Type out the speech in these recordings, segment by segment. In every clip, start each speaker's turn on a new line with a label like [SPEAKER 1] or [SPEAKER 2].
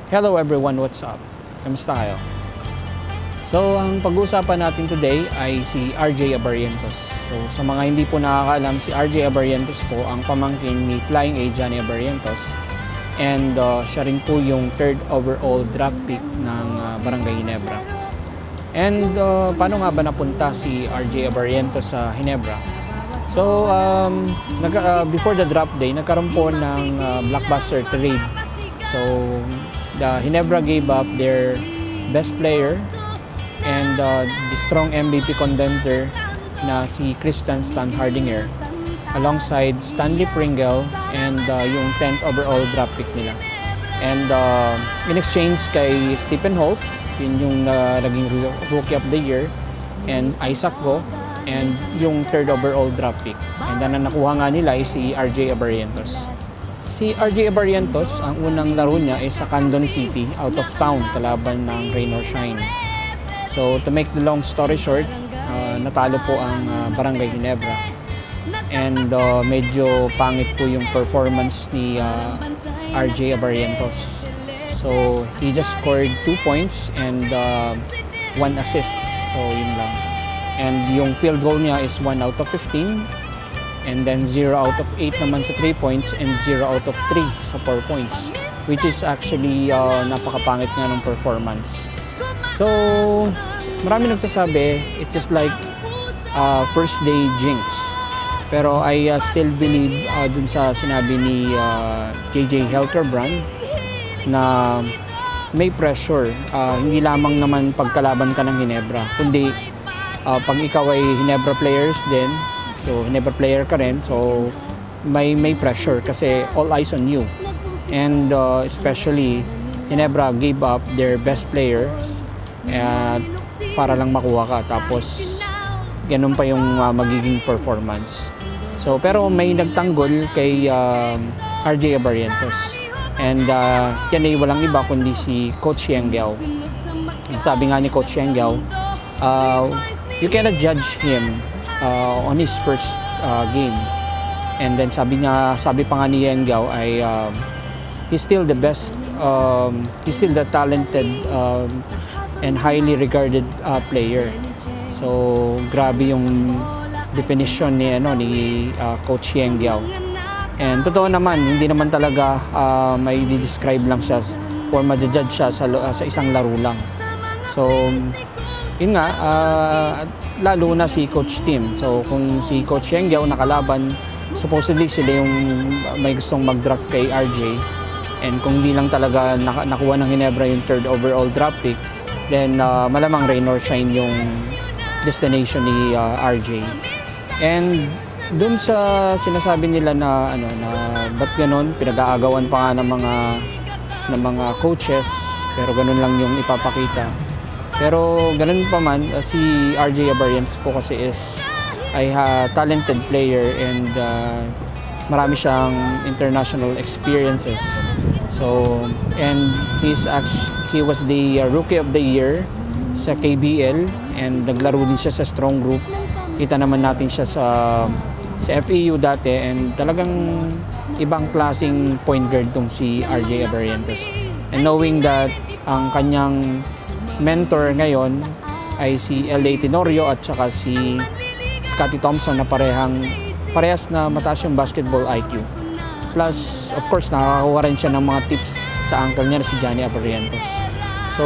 [SPEAKER 1] Hello everyone, what's up? Kamusta kayo? So, ang pag-uusapan natin today ay si RJ Abarientos. So, sa mga hindi po nakakaalam, si RJ Abarientos po ang pamangkin ni Flying A Johnny Abarientos. And siya rin po yung third overall draft pick ng Barangay Ginebra. And paano nga ba napunta si RJ Abarientos sa Ginebra? So, before the draft day, nagkaroon po ng blockbuster trade. So, the Ginebra gave up their best player and the strong MVP contender na si Christian Stan Hardinger alongside Stanley Pringle and yung 10th overall draft pick nila. And in exchange kay Stephen Hope, yun yung naging Rookie of the Year, and Isaac Go, and yung 3rd overall draft pick. And then nakuha nga nila ay si RJ Abarientos. Si RJ Abarientos, ang unang laro niya ay sa Candon City, out of town, kalaban ng Rain or Shine. So, to make the long story short, natalo po ang Barangay Ginebra. And medyo pangit po yung performance ni RJ Abarientos. So, he just scored 2 points and 1 assist. So, yun lang. And yung field goal niya is 1 out of 15. And then 0 out of 8 naman sa 3 points and 0 out of 3 sa 4 points, which is actually napakapangit nga ng performance. So, marami nagsasabi, it's just like first day jinx. Pero I still believe dun sa sinabi ni JJ Helterbrand na may pressure. Hindi lamang naman pagkalaban ka ng Ginebra, kundi pag ikaw ay Ginebra players din, so Ginebra player ka rin, so may pressure kasi all eyes on you. And especially Ginebra gave up their best players para lang makuha ka, tapos ganun pa yung magiging performance. So pero may nagtanggol kay RJ Abarientos, and yan ay walang iba kundi si Coach Yengyao. Sabi nga ni Coach Yengyao, you cannot judge him on his first game. And then sabi pa nga ni Yengyao ay he's still the best, he's still the talented and highly regarded player. So grabe yung definition ni Coach Yengyao. And totoo naman, hindi naman talaga may describe lang siya or ma-judge siya sa isang laro lang. So yun nga, lalo na si Coach Tim. So kung si Coach Yengyao nakalaban, supposedly sila yung may gustong mag-draft kay RJ, and kung hindi lang talaga nakuha ng Ginebra yung 3rd overall draft pick, then malamang Rain or Shine yung destination ni RJ. And dun sa sinasabi nila na ba't ganun, pinag-aagawan pa nga ng mga coaches, pero ganun lang yung ipapakita. Pero ganun pa man, si RJ Abarientos po kasi is ay talented player, and marami siyang international experiences. So, and he was the Rookie of the Year sa KBL, and naglaro din siya sa strong group. Kita naman natin siya sa FEU dati, and talagang ibang klaseng point guard tong si RJ Abarientos. And knowing that ang kanyang mentor ngayon ay si LA Tenorio at saka si Scottie Thompson na parehas na mataas yung basketball IQ. Plus, of course, nakakakuha rin siya ng mga tips sa uncle niya na si Johnny Abarientos. So,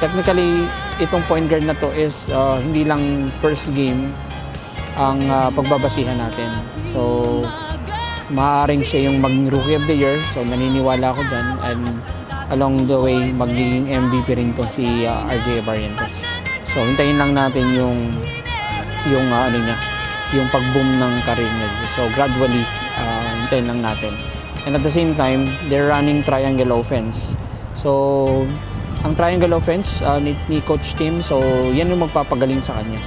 [SPEAKER 1] technically, itong point guard na to is hindi lang first game ang pagbabasihan natin. So, maaaring siya yung maging Rookie of the Year. So, naniniwala ako dyan. And along the way, magiging MVP rin to si RJ Abarientos. So, hintayin lang natin yung pag-boom ng career niya. So, gradually, hintayin lang natin. And at the same time, they're running triangle offense. So, ang triangle offense ni Coach Tim, so yan yung magpapagaling sa kanya.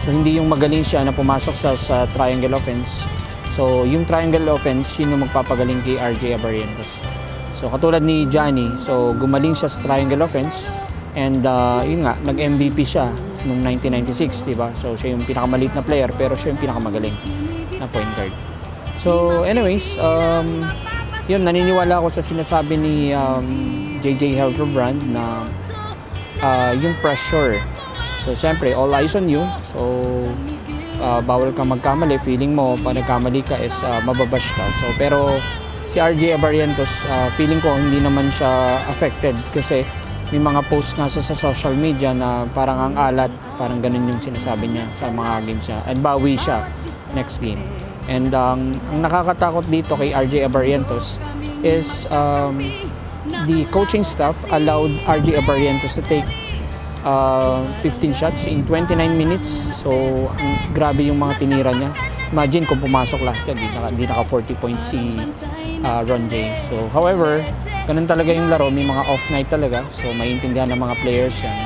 [SPEAKER 1] So, hindi yung magaling siya na pumasok sa triangle offense. So, yung triangle offense, yun yung magpapagaling kay RJ Abarientos. So, katulad ni Johnny, so gumaling siya sa triangle offense, and yun nga, nag-MVP siya noong 1996, di ba? So, siya yung pinakamaliit na player, pero siya yung pinakamagaling na point guard. So, anyways, yun, naniniwala ako sa sinasabi JJ Helterbrand na yung pressure. So, siyempre, all eyes on you. So, bawal kang magkamali. Feeling mo, pag nagkamali ka is mababash ka. So, pero si RJ Abarientos, feeling ko hindi naman siya affected kasi may mga post nga sa social media na parang ang alat, parang ganun yung sinasabi niya sa mga games niya. And bawi siya next game. And ang nakakatakot dito kay RJ Abarientos is the coaching staff allowed RJ Abarientos to take 15 shots in 29 minutes. So, grabe yung mga tinira niya. Imagine kung pumasok lahat yan, di naka 40 points si Ron James. So, however, ganun talaga yung laro. May mga off night talaga. So, maintindihan ng mga players yan.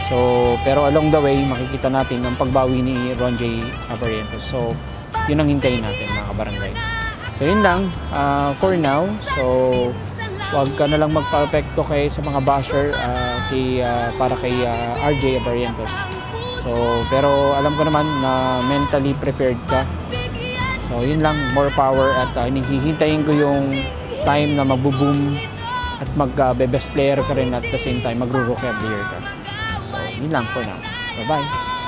[SPEAKER 1] So, pero along the way, makikita natin ang pagbawi ni Ron J. Abarientos. So, yun ang hintayin natin mga kabarangay. So, yun lang for now. So, wag ka na lang magpa-apekto sa mga basher para kay RJ Abarientos. So, pero alam ko naman na mentally prepared ka. So, yun lang, more power at hinihintayin ko yung time na magbo-boom at mag-best player ka rin at the same time magro-rookie of the year ka. So, yun lang for now. Bye-bye!